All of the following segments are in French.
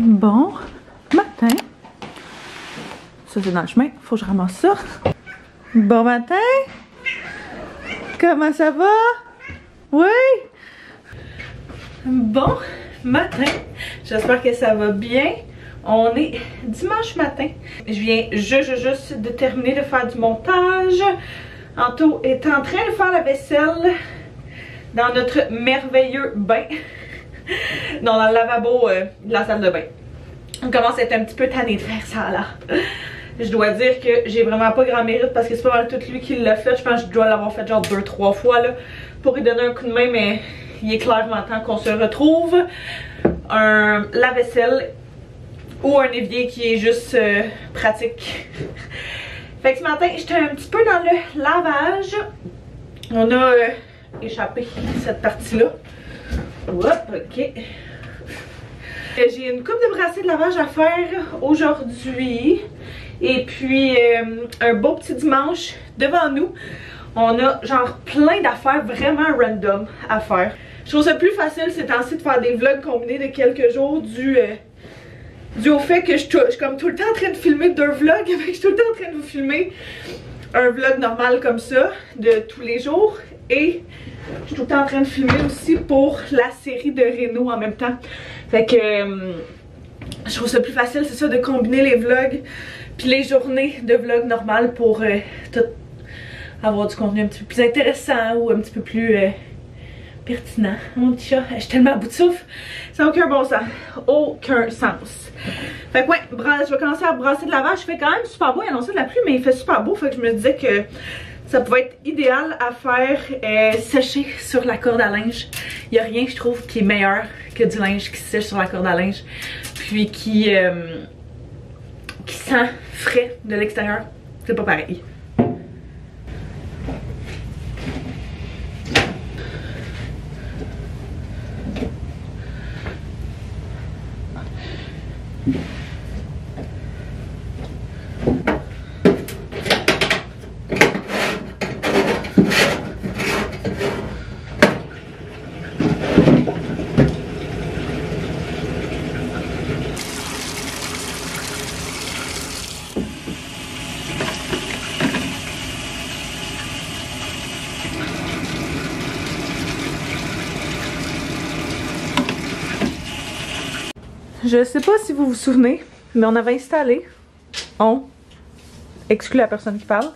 Bon matin. Ça c'est dans le chemin, faut que je ramasse ça. Bon matin. Comment ça va? Oui? Bon matin. J'espère que ça va bien. On est dimanche matin. Je viens juste de terminer de faire du montage. Anto est en train de faire la vaisselle dans notre merveilleux bain. Non, dans le lavabo de la salle de bain. On commence à être un petit peu tanné de faire ça là. Je dois dire que j'ai vraiment pas grand mérite parce que c'est pas mal tout lui qui l'a fait. Je pense que je dois l'avoir fait genre 2-3 fois là pour lui donner un coup de main, mais il est clairement temps qu'on se retrouve. Un lave-vaisselle ou un évier qui est juste pratique. Fait que ce matin, j'étais un petit peu dans le lavage. On a échappé cette partie-là. Ok. J'ai une coupe de brassée de lavage à faire aujourd'hui. Et puis un beau petit dimanche devant nous. On a genre plein d'affaires vraiment random à faire. Je trouve ça plus facile ces temps-ci de faire des vlogs combinés de quelques jours dû au fait que je suis comme tout le temps en train de filmer 2 vlogs. Je suis tout le temps en train de vous filmer un vlog normal comme ça de tous les jours. Et je suis tout le temps en train de filmer aussi pour la série de Reno en même temps. Fait que je trouve ça plus facile, c'est ça, de combiner les vlogs puis les journées de vlog normal pour tout avoir du contenu un petit peu plus intéressant ou un petit peu plus pertinent. Mon petit chat, je suis tellement à bout de souffle, ça n'a aucun bon sens. Aucun sens. Fait que ouais, je vais commencer à brasser de lavage. Il fait quand même super beau, il a annoncé de la pluie, mais il fait super beau. Fait que je me disais que ça pouvait être idéal à faire sécher sur la corde à linge. Il n'y a rien, je trouve, qui est meilleur que du linge qui sèche sur la corde à linge. Puis qui sent frais de l'extérieur. C'est pas pareil. Je sais pas si vous vous souvenez, mais on avait installé, exclut la personne qui parle,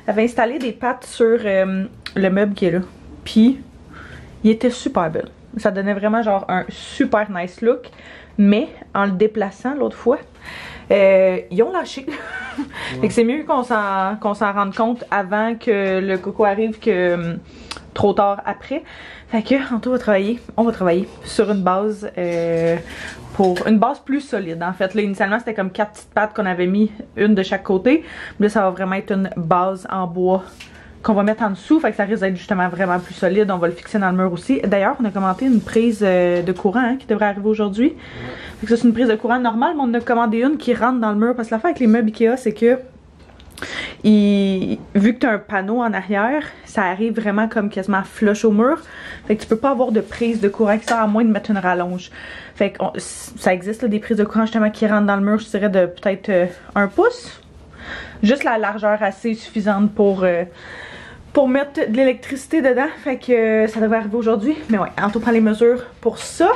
avait installé des pattes sur le meuble qui est là. Puis, il était super belle. Ça donnait vraiment genre un super nice look. Mais, en le déplaçant l'autre fois, ils ont lâché. Fait que c'est mieux qu'on s'en rende compte avant que le coco arrive que trop tard après. Fait que, on va travailler sur une base pour une base plus solide. En fait, là, initialement, c'était comme 4 petites pattes qu'on avait mis, une de chaque côté. Mais là, ça va vraiment être une base en bois qu'on va mettre en dessous. Fait que ça risque d'être justement vraiment plus solide. On va le fixer dans le mur aussi. D'ailleurs, on a commandé une prise de courant qui devrait arriver aujourd'hui. Fait que ça, c'est une prise de courant normale, mais on a commandé une qui rentre dans le mur. Parce que l'affaire avec les meubles Ikea, c'est que vu que tu as un panneau en arrière, ça arrive vraiment comme quasiment flush au mur. Fait que tu peux pas avoir de prise de courant qui sort à moins de mettre une rallonge. Fait que ça existe là, des prises de courant justement qui rentrent dans le mur, je dirais de peut-être 1 pouce. Juste la largeur assez suffisante pour mettre de l'électricité dedans. Fait que ça devrait arriver aujourd'hui. Mais ouais, Anto prend les mesures pour ça.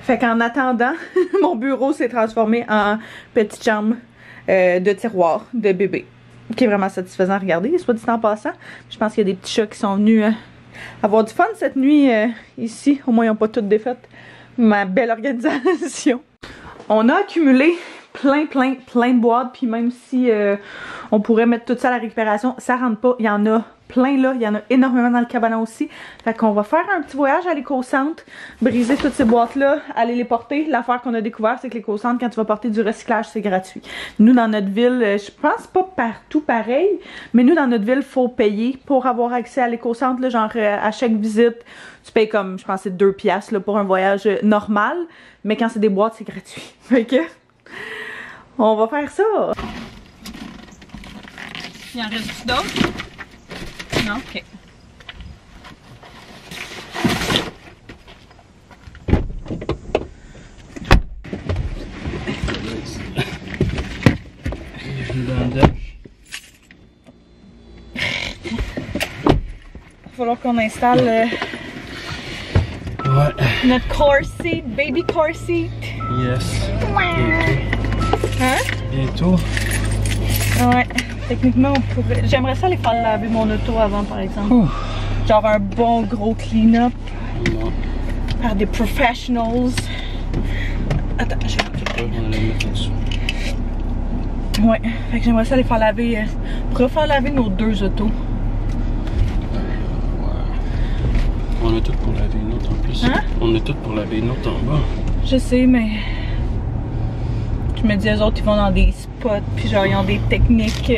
Fait qu'en attendant, mon bureau s'est transformé en petite chambre de tiroir de bébé. Qui est vraiment satisfaisant à regarder, soit dit en passant. Je pense qu'il y a des petits chats qui sont venus avoir du fun cette nuit ici. Au moins, ils n'ont pas toutes défaites ma belle organisation. On a accumulé plein de boîtes, puis même si on pourrait mettre tout ça à la récupération, ça rentre pas. Il y en a plein là, il y en a énormément dans le cabanon aussi. Fait qu'on va faire un petit voyage à l'éco-centre, briser toutes ces boîtes là, aller les porter. L'affaire qu'on a découvert, c'est que l'éco-centre, quand tu vas porter du recyclage, c'est gratuit. Nous dans notre ville, je pense pas partout pareil, mais nous dans notre ville, faut payer pour avoir accès à l'éco-centre, là, genre à chaque visite, tu payes comme, je pense c'est 2 piastres là, pour un voyage normal, mais quand c'est des boîtes, c'est gratuit. Fait que, on va faire ça. Il en reste d'autres? Non? Ok. bandage. Il va falloir qu'on installe notre car seat, baby car seat. Yes. Hein? Bientôt. Ouais. Techniquement, on pourrait. J'aimerais ça aller faire laver mon auto avant, par exemple. Ouh. Genre un bon gros clean-up Non. par des professionals. Attends, je vais. On allait mettre là-dessus. Ouais, fait que j'aimerais ça aller faire laver. On pourrait faire laver nos deux autos. On a tout pour laver une autre en plus. Hein? On a tout pour laver une autre en bas. Je sais, mais. Je me dis, eux autres, ils vont dans des spots, puis genre, ils ont des techniques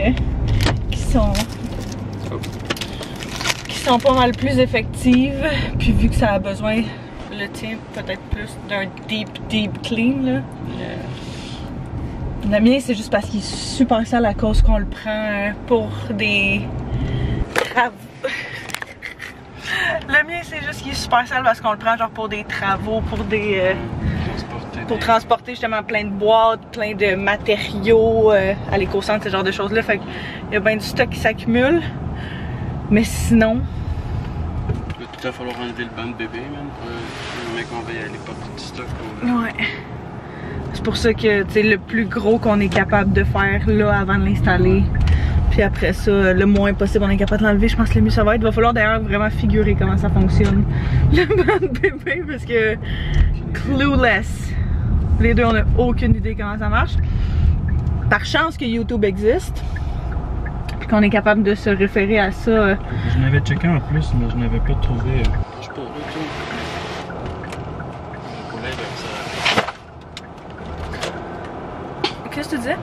qui sont pas mal plus effectives. Puis vu que ça a besoin, le tien, peut-être plus d'un deep clean, là. Yeah. Le mien, c'est juste parce qu'il est super sale à cause qu'on le prend pour des travaux. Le mien, c'est juste qu'il est super sale parce qu'on le prend genre pour des travaux, pour des... pour transporter justement plein de boîtes, plein de matériaux à l'éco-centre, ce genre de choses-là. Fait qu'il y a bien du stock qui s'accumule. Mais sinon... Il va tout à falloir enlever le banc de bébé, man, pour le mec, on va y aller porter du stock. Ouais. C'est pour ça que, tu sais, le plus gros qu'on est capable de faire là avant de l'installer. Puis après ça, le moins possible on est capable de l'enlever. Je pense que le mieux ça va être. Il va falloir d'ailleurs vraiment figurer comment ça fonctionne. Le banc de bébé, parce que... Clueless. Les deux, on n'a aucune idée comment ça marche. Par chance que YouTube existe. Puis qu'on est capable de se référer à ça. Je n'avais checké en plus, mais je n'avais pas trouvé. Je peux retourner. Qu'est-ce que tu disais?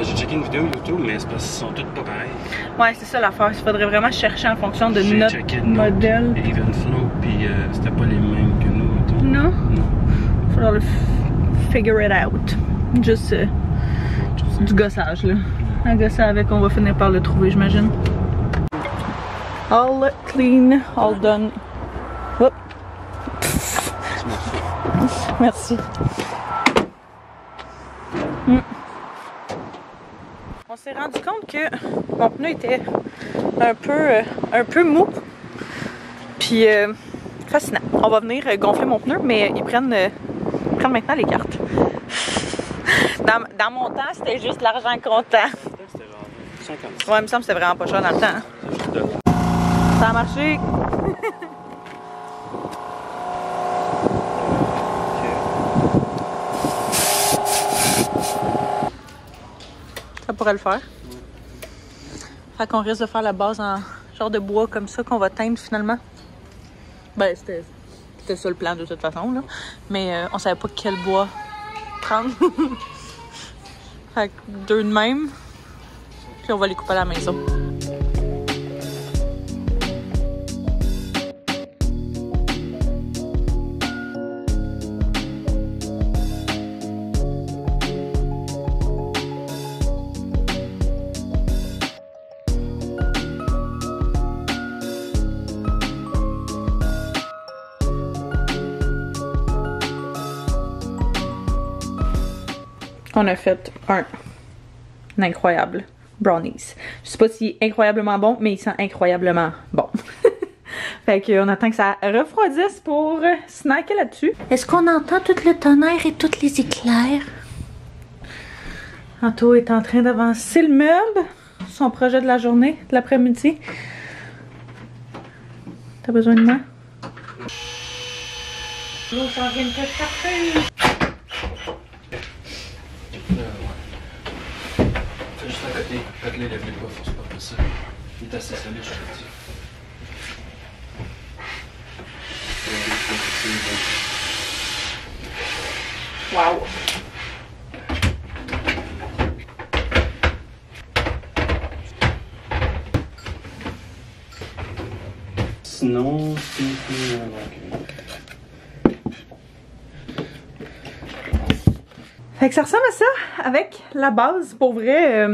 J'ai checké une vidéo YouTube, mais c'est parce qu'ils sont toutes pas pareilles. Ouais, c'est ça l'affaire. Il faudrait vraiment chercher en fonction de J'ai notre checké modèle. Evenflow, puis c'était pas les mêmes que nous. Mettons. Non? Non. Il faudra le figure it out. Juste du gossage, là. Un gossage avec, on va finir par le trouver, j'imagine. All clean, all done. Hop. Merci. On s'est rendu compte que mon pneu était un peu mou. Puis fascinant. On va venir gonfler mon pneu, mais ils prennent maintenant les cartes. Dans mon temps, c'était juste l'argent comptant. C'était genre 50. Ouais, il me semble que c'était vraiment pas cher dans le temps. Hein? Ça a marché. Ça pourrait le faire. Fait qu'on risque de faire la base en genre de bois comme ça qu'on va teindre finalement. Ben, c'était ça le plan de toute façon, là. Mais on savait pas quel bois prendre. Fait que deux de même. Puis on va les couper à la maison. On a fait un incroyable brownies. Je sais pas s'il est incroyablement bon, mais il sent incroyablement bon. Fait qu'on attend que ça refroidisse pour snacker là-dessus. Est-ce qu'on entend tout le tonnerre et tous les éclairs? Anto est en train d'avancer le meuble. Son projet de la journée, de l'après-midi. T'as besoin de moi? L'eau s'en vient de te chercher. Fais juste à côté. Faites-les, lève-les pas, force pas ça. Il est assez solide, je te dis. Wow! Sinon, c'est... Fait que ça ressemble à ça avec la base. Pour vrai,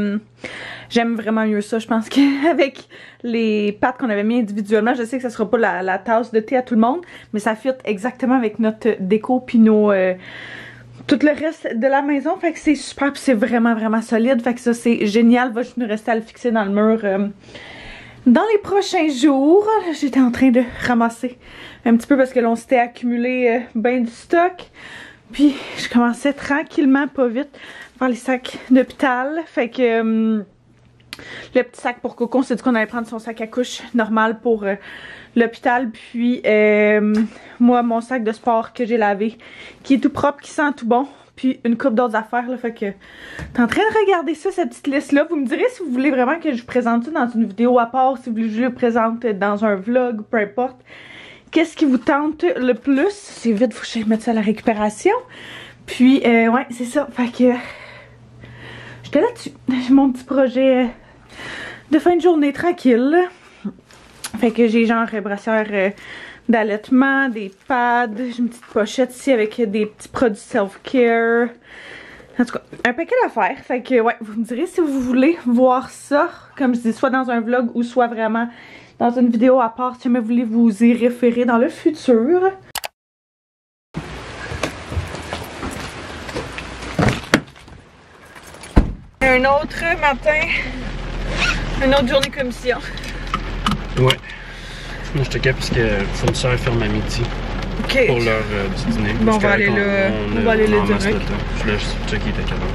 j'aime vraiment mieux ça. Je pense qu'avec les pâtes qu'on avait mis individuellement, je sais que ça sera pas la tasse de thé à tout le monde, mais ça fit exactement avec notre déco puis nos tout le reste de la maison. Fait que c'est super, puis c'est vraiment solide. Fait que ça c'est génial. Va juste nous rester à le fixer dans le mur dans les prochains jours. J'étais en train de ramasser un petit peu parce que l'on s'était accumulé ben du stock. Puis je commençais tranquillement, pas vite, à faire les sacs d'hôpital. Fait que le petit sac pour Coco, on s'est dit qu'on allait prendre son sac à couche normal pour l'hôpital. Puis moi, mon sac de sport que j'ai lavé, qui est tout propre, qui sent tout bon. Puis une couple d'autres affaires, là. Fait que t'es en train de regarder ça, cette petite liste-là. Vous me direz si vous voulez vraiment que je vous présente ça dans une vidéo à part, si vous voulez que je le présente dans un vlog, peu importe. Qu'est-ce qui vous tente le plus? C'est vite, faut que je mette ça à la récupération. Puis, ouais, c'est ça. Fait que j'étais là-dessus. J'ai mon petit projet de fin de journée tranquille. Fait que j'ai genre brassière d'allaitement, des pads, j'ai une petite pochette ici avec des petits produits self-care. En tout cas, un paquet d'affaires. Fait que ouais, vous me direz si vous voulez voir ça, comme je dis, soit dans un vlog ou soit vraiment dans une vidéo à part, si jamais vous voulez vous y référer dans le futur. Un autre matin, une autre journée commission. Ouais. Moi, je te capte parce que le fournisseur ferme à midi. OK. Pour l'heure du dîner. Bon, on va aller là. On va aller là direct. Je laisse checker ta caméra.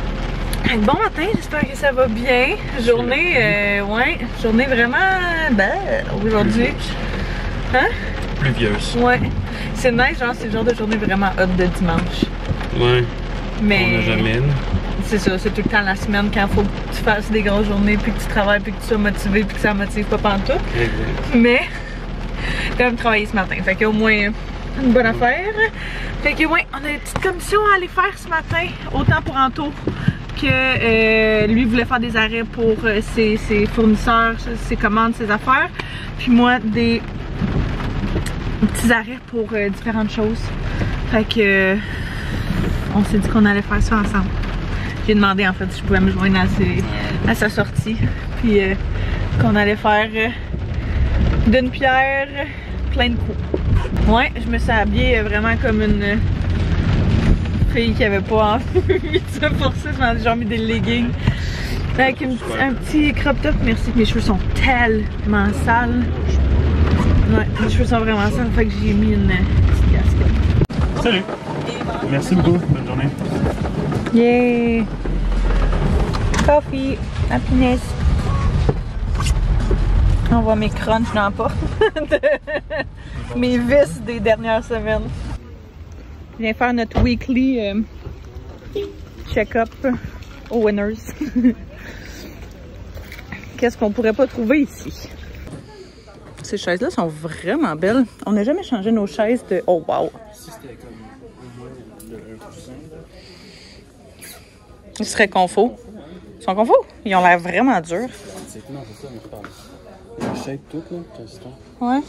Bon matin, j'espère que ça va bien. Journée, ouais, journée vraiment belle aujourd'hui. Hein? Pluvieuse. Ouais. C'est nice, genre, c'est le genre de journée vraiment hot de dimanche. Ouais. Mais. On n'a jamais une. C'est ça, c'est tout le temps la semaine quand il faut que tu fasses des grosses journées, puis que tu travailles, puis que tu sois motivé, puis que ça motive pas pantoute. Exact. Mais, quand même travaillé ce matin, fait qu'au moins une bonne affaire. Fait que, ouais, on a une petite commission à aller faire ce matin, autant pour Anto que lui voulait faire des arrêts pour ses fournisseurs, ses commandes, ses affaires. Puis moi, des petits arrêts pour différentes choses. Fait que, on s'est dit qu'on allait faire ça ensemble. J'ai demandé en fait si je pouvais me joindre à sa sortie. Puis qu'on allait faire d'une pierre plein de coups. Ouais, je me suis habillée vraiment comme une fille qui avait pas envie de se forcer. Je m'en ai mis des leggings avec un petit crop top. Merci, mes cheveux sont tellement sales. Ouais, mes cheveux sont vraiment sales. Fait que j'ai mis une petite casquette. Salut! Merci beaucoup, bonne journée. Yay! Coffee, happiness. On voit mes crunchs dans pas. Mes vis des dernières semaines. Je viens faire notre weekly check-up aux winners. Qu'est-ce qu'on pourrait pas trouver ici? Ces chaises-là sont vraiment belles. On n'a jamais changé nos chaises de... Oh wow! Ils seraient confos. Ils sont confos? Ils ont l'air vraiment durs. Non, c'est ça, mais je parle. La shape toute, là, c'est Ouais.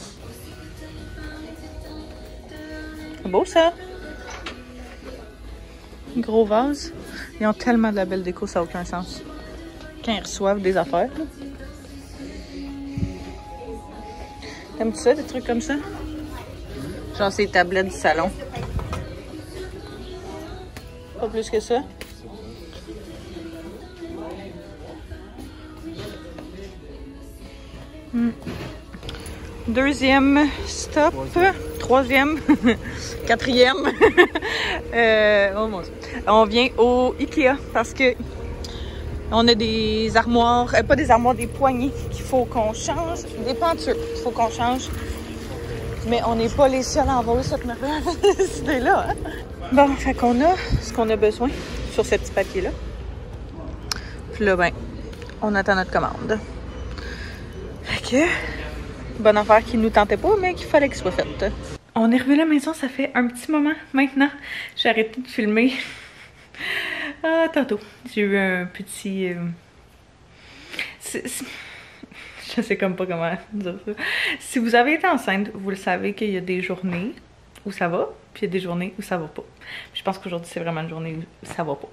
C'est beau ça. Gros vase. Ils ont tellement de la belle déco, ça n'a aucun sens. Quand ils reçoivent des affaires. T'aimes-tu ça, des trucs comme ça? Genre ces tablettes du salon. Pas plus que ça. Deuxième stop, troisième, quatrième. Oh mon Dieu. On vient au Ikea parce que on a des armoires, pas des armoires, des poignées qu'il faut qu'on change, des pentures qu'il faut qu'on change. Mais on n'est pas les seuls à envoyer cette merveilleuse idée-là. Hein? Bon, fait qu'on a ce qu'on a besoin sur ce petit papier-là. Puis là, ben, on attend notre commande. Fait que, bonne affaire qui nous tentait pas, mais qu'il fallait qu'il soit faite. On est revenu à la maison, ça fait un petit moment maintenant. J'ai arrêté de filmer. Ah, tantôt. J'ai eu un petit... Je sais comme pas comment dire ça. Si vous avez été enceinte, vous le savez qu'il y a des journées où ça va, puis il y a des journées où ça va pas. Je pense qu'aujourd'hui, c'est vraiment une journée où ça va pas.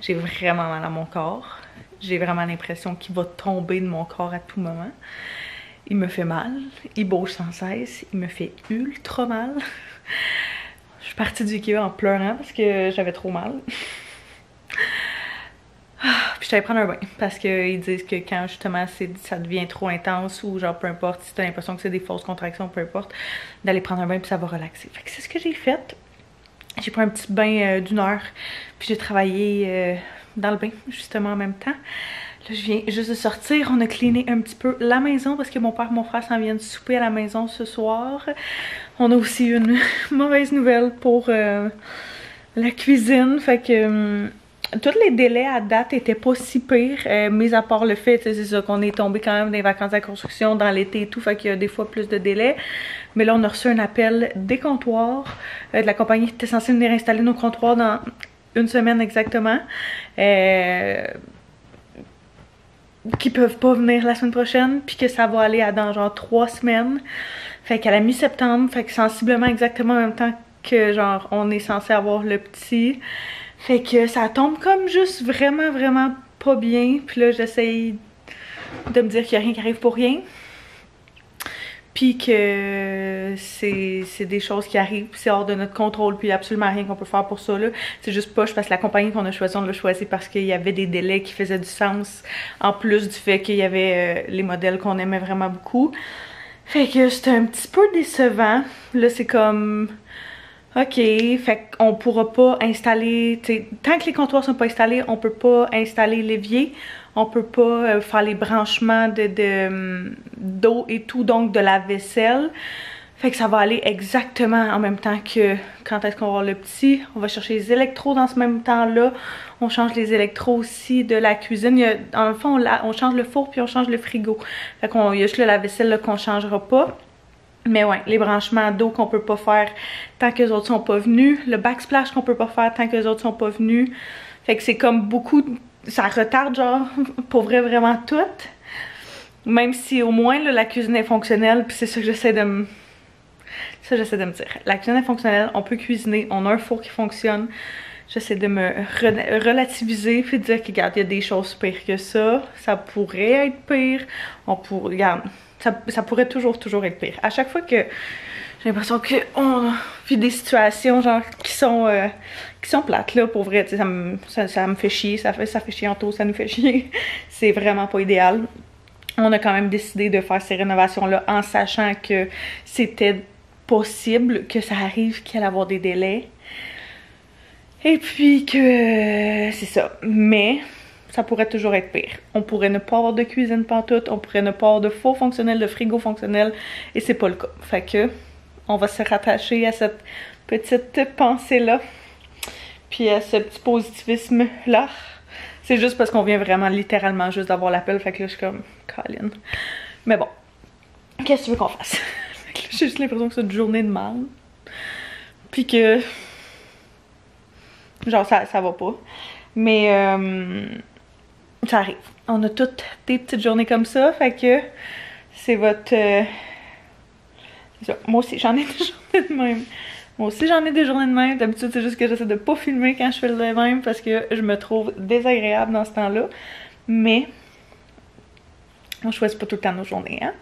J'ai vraiment mal à mon corps. J'ai vraiment l'impression qu'il va tomber de mon corps à tout moment. Il me fait mal, il bouge sans cesse, il me fait ultra mal. Je partie du Ikea en pleurant parce que j'avais trop mal. Puis je t'allais prendre un bain parce qu'ils disent que quand justement ça devient trop intense ou genre peu importe, si t'as l'impression que c'est des fausses contractions, peu importe, d'aller prendre un bain puis ça va relaxer. Fait que c'est ce que j'ai fait. J'ai pris un petit bain d'1 heure puis j'ai travaillé dans le bain justement en même temps. Là je viens juste de sortir, on a cleané un petit peu la maison parce que mon père et mon frère s'en viennent souper à la maison ce soir. On a aussi une mauvaise nouvelle pour la cuisine, fait que... tous les délais à date étaient pas si pires, mis à part le fait, c'est ça, qu'on est tombé quand même dans les vacances de la construction dans l'été et tout, fait qu'il y a des fois plus de délais. Mais là, on a reçu un appel des comptoirs de la compagnie qui était censée venir installer nos comptoirs dans 1 semaine exactement. Qui peuvent pas venir la semaine prochaine, puis que ça va aller à dans genre 3 semaines. Fait qu'à la mi-septembre, fait que sensiblement exactement en même temps que genre on est censé avoir le petit. Fait que ça tombe comme juste vraiment pas bien. Puis là, j'essaye de me dire qu'il n'y a rien qui arrive pour rien. Puis que c'est des choses qui arrivent, c'est hors de notre contrôle, puis absolument rien qu'on peut faire pour ça là. C'est juste poche parce que la compagnie qu'on a choisie, on l'a choisie parce qu'il y avait des délais qui faisaient du sens, en plus du fait qu'il y avait les modèles qu'on aimait vraiment beaucoup. Fait que c'était un petit peu décevant. Là, c'est comme... ok, fait qu'on pourra pas installer, t'sais, tant que les comptoirs sont pas installés, on peut pas installer l'évier, on peut pas faire les branchements d'eau et tout, donc de la vaisselle. Fait que ça va aller exactement en même temps que quand est-ce qu'on va avoir le petit. On va chercher les électros dans ce même temps-là. On change les électros aussi de la cuisine. En fond, on change le four puis on change le frigo. Fait qu'il y a juste la vaisselle qu'on changera pas. Mais ouais, les branchements d'eau qu'on peut pas faire tant que les autres sont pas venus. Le backsplash qu'on peut pas faire tant que les autres sont pas venus. Fait que c'est comme beaucoup... ça retarde genre, pour vrai, vraiment tout. Même si au moins là, la cuisine est fonctionnelle. Puis c'est ça que j'essaie de me... ça j'essaie de me dire. La cuisine est fonctionnelle, on peut cuisiner, on a un four qui fonctionne. J'essaie de me relativiser puis de dire que regarde, il y a des choses pires que ça. Ça pourrait être pire. Regarde... ça pourrait toujours être pire. À chaque fois que j'ai l'impression qu'on vit des situations genre qui sont plates là, pour vrai, ça me fait chier, ça fait chier en tout, ça nous fait chier. C'est vraiment pas idéal. On a quand même décidé de faire ces rénovations-là en sachant que c'était possible que ça arrive qu'il y ait avoir des délais. Et puis que c'est ça. Mais... ça pourrait toujours être pire. On pourrait ne pas avoir de cuisine pantoute, on pourrait ne pas avoir de four fonctionnel, de frigo fonctionnel, et c'est pas le cas. Fait que, on va se rattacher à cette petite pensée-là, puis à ce petit positivisme-là. C'est juste parce qu'on vient vraiment littéralement juste d'avoir l'appel, fait que là, je suis comme, Colin. Mais bon, qu'est-ce que tu veux qu'on fasse? J'ai juste l'impression que c'est une journée de mal. Puis que, genre, ça va pas. Mais, ça arrive. On a toutes des petites journées comme ça, fait que c'est votre... moi aussi, j'en ai des journées de même. Moi aussi, j'en ai des journées de même. D'habitude, c'est juste que j'essaie de pas filmer quand je fais le même parce que je me trouve désagréable dans ce temps-là. Mais, on choisit pas tout le temps nos journées, hein?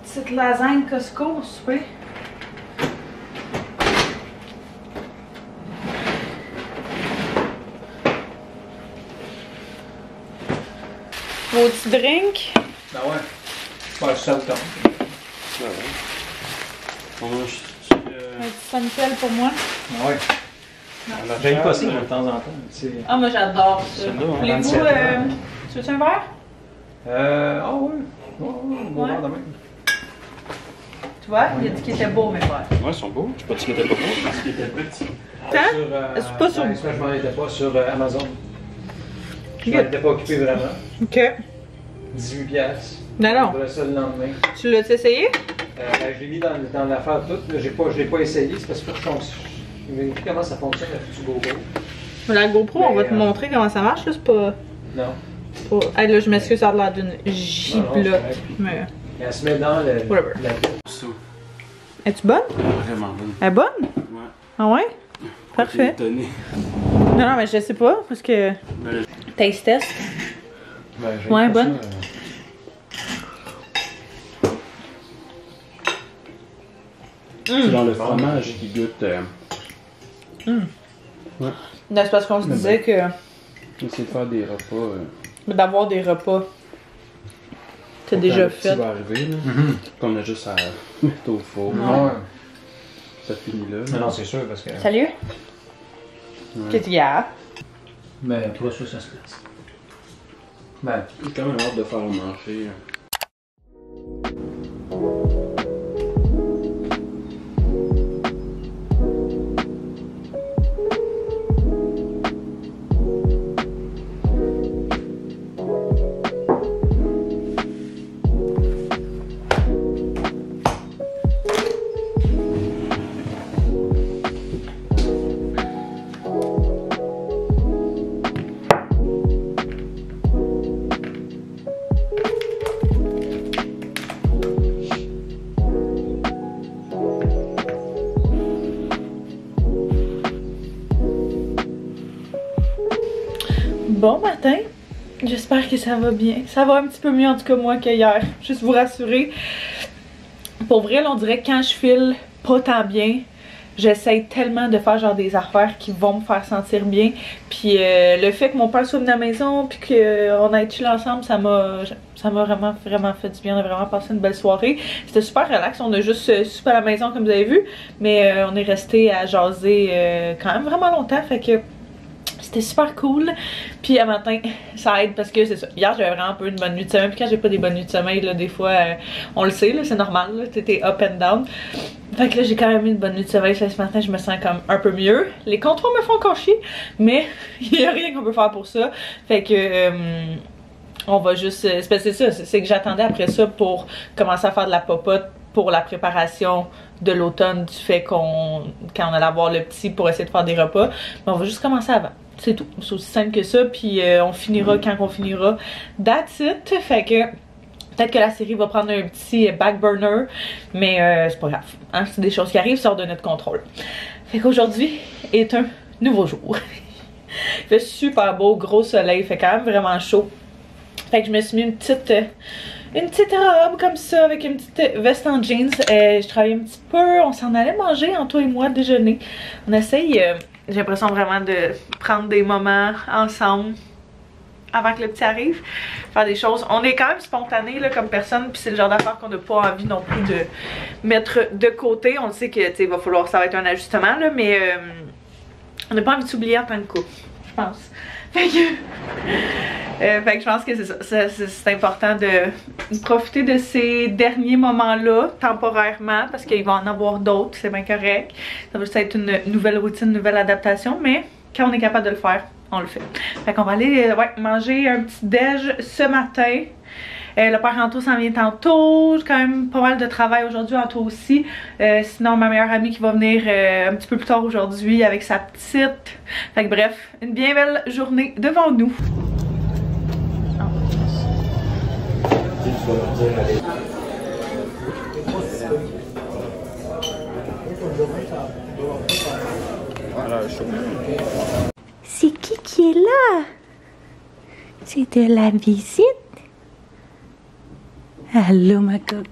Petite lasagne Costco au souper. Vos petits drinks? Ben ouais. Ouais, ça le temps. Ah ouais. On mange... Un petit funkel pour moi. Ah ouais. J'aime pas ça de temps en temps. Ah, moi j'adore ça. Voulez-vous... tu veux-tu un verre? Ah ouais. Bon verre de même. Tu vois, il a dit qu'il était beau, mes verres. Ouais, ils sont beaux. Je sais pas si c'était pas beau parce qu'ils étaient petits. C'est pas sur... je m'en étais pas sur Amazon. Je m'en étais pas occupé vraiment. Ok. 18 piastres. Non. Voilà ça le lendemain. Tu l'as essayé? Je l'ai mis dans l'affaire toute. Je l'ai pas essayé. C'est parce que je me dis comment ça fonctionne la foutue GoPro. La GoPro, on va te montrer comment ça marche. Là, c'est pas... Non. Hey, là, je m'excuse, ça a l'air d'une giblotte. Mais... elle se met dans la Ça. Es-tu bonne? Vraiment bonne. Elle est bonne? Ouais. Ah ouais? Parfait. T'es étonné. Non, mais je sais pas, parce que... Taste test. Ben, ouais, bonne. C'est genre le fromage qui goûte. Ouais. Non, c'est parce qu'on se disait que. Essayer de faire des repas. D'avoir des repas. T'as déjà fait. Va arriver, là. Qu'on a juste à mettre au four. Ouais. Ça finit là. Non, c'est sûr parce que. Salut! Qu'est-ce qu'il y a? Mais toi, ça se passe. Ben. J'ai quand même hâte de faire le manger. Bon matin, j'espère que ça va bien. Ça va un petit peu mieux en tout cas moi qu'hier, juste vous rassurer. Pour vrai, là, on dirait que quand je file pas tant bien, j'essaye tellement de faire genre des affaires qui vont me faire sentir bien. Puis le fait que mon père soit venu à la maison puis qu'on ait chillé ensemble, ça m'a vraiment fait du bien. On a vraiment passé une belle soirée. C'était super relax, on a juste soupé à la maison comme vous avez vu. Mais on est resté à jaser quand même vraiment longtemps, fait que c'était super cool. Puis à matin, ça aide parce que c'est ça. Hier, j'avais vraiment un peu une bonne nuit de sommeil. Puis quand j'ai pas des bonnes nuits de sommeil, là, des fois, on le sait, là, c'est normal. T'es up and down. Fait que là, j'ai quand même eu une bonne nuit de sommeil. Ce matin, je me sens comme un peu mieux. Les contrôles me font encore chier, mais il y a rien qu'on peut faire pour ça. Fait que on va juste. C'est ça. C'est que j'attendais après ça pour commencer à faire de la popote pour la préparation de l'automne, du fait quand on allait avoir le petit pour essayer de faire des repas. Mais on va juste commencer avant. C'est tout. C'est aussi simple que ça. Puis on finira quand on finira. That's it. Fait que peut-être que la série va prendre un petit back burner. Mais c'est pas grave. Hein? C'est des choses qui arrivent, hors de notre contrôle. Fait qu'aujourd'hui est un nouveau jour. Il fait super beau, gros soleil. Fait quand même vraiment chaud. Fait que je me suis mis une petite robe comme ça avec une petite veste en jeans. Je travaillais un petit peu. On s'en allait manger, Anto et moi, déjeuner. On essaye... j'ai l'impression vraiment de prendre des moments ensemble avant que le petit arrive, faire des choses. On est quand même spontané là, comme personne, puis c'est le genre d'affaires qu'on n'a pas envie non plus de mettre de côté. On le sait que il va falloir, ça va être un ajustement, là, mais on n'a pas envie de s'oublier en tant que couple, je pense. Fait que je pense que c'est ça. C'est important de profiter de ces derniers moments-là, temporairement, parce qu'il va en avoir d'autres, c'est bien correct. Ça va juste être une nouvelle routine, une nouvelle adaptation, mais quand on est capable de le faire, on le fait. Fait qu'on va aller manger un petit déj ce matin. Le père Anto s'en vient tantôt. J'ai quand même pas mal de travail aujourd'hui, Anto aussi. Sinon, ma meilleure amie qui va venir un petit peu plus tard aujourd'hui avec sa petite. Fait que bref, une bien belle journée devant nous. C'est qui est là? C'est de la visite? Allô, ma coque.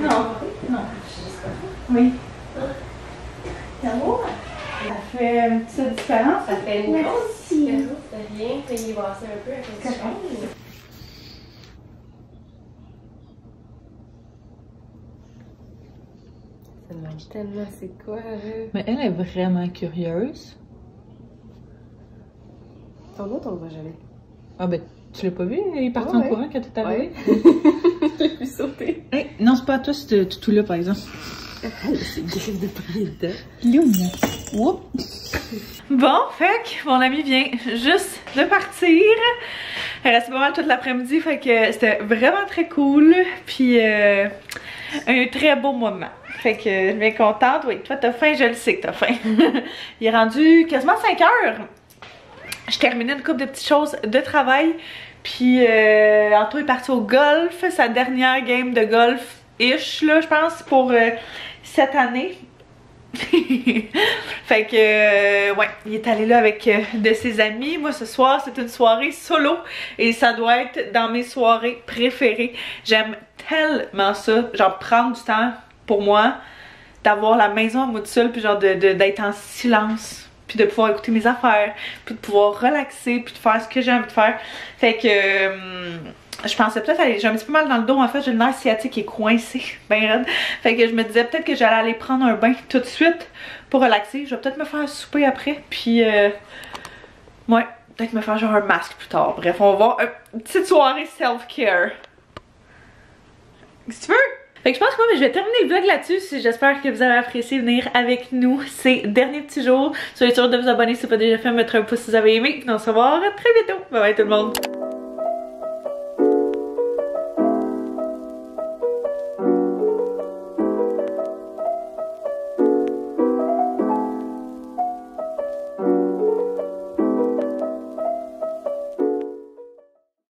Non. Oui. D'amour, ça fait une petite différence. Ça fait une grosse différence de rien, mais il va passer un peu à quelque chose. Ça me mange tellement, c'est quoi, là? Mais elle est vraiment curieuse. Ton autre, on le voit jamais. Ah ben, tu l'as pas vu? Il est parti en courant quand t'es arrivé? Je l'ai vu sauter. Hey, non, c'est pas à toi, c'est tout là, par exemple. Ah, c'est grave de parler dedans. Lune. Oups. Bon, fait que mon ami vient juste de partir. Elle restait pas mal toute l'après-midi, fait que c'était vraiment très cool. Puis un très beau moment. Fait que je suis bien contente. Oui, toi t'as faim, je le sais que t'as faim. Il est rendu quasiment 5 heures. Je terminais une couple de petites choses de travail. Puis Anto est parti au golf. Sa dernière game de golf-ish, là, je pense, pour cette année. Fait que, ouais, il est allé là avec de ses amis. Moi, ce soir, c'est une soirée solo et ça doit être dans mes soirées préférées. J'aime tellement ça, genre prendre du temps pour moi, d'avoir la maison à moi tout seul, puis genre d'être en silence, puis de pouvoir écouter mes affaires, puis de pouvoir relaxer, puis de faire ce que j'ai envie de faire. Fait que... je pensais peut-être aller, j'ai un petit peu mal dans le dos en fait, j'ai le nerf sciatique qui est coincé, ben raide. Fait que je me disais peut-être que j'allais aller prendre un bain tout de suite pour relaxer. Je vais peut-être me faire souper après, puis ouais, peut-être me faire genre un masque plus tard. Bref, on va voir une petite soirée self-care. Si tu veux! Fait que je pense que moi, je vais terminer le vlog là-dessus. J'espère que vous avez apprécié venir avec nous ces derniers petits jours. Soyez sûrs de vous abonner si ce n'est pas déjà fait, mettre un pouce si vous avez aimé. Et on se revoit très bientôt. Bye bye tout le monde!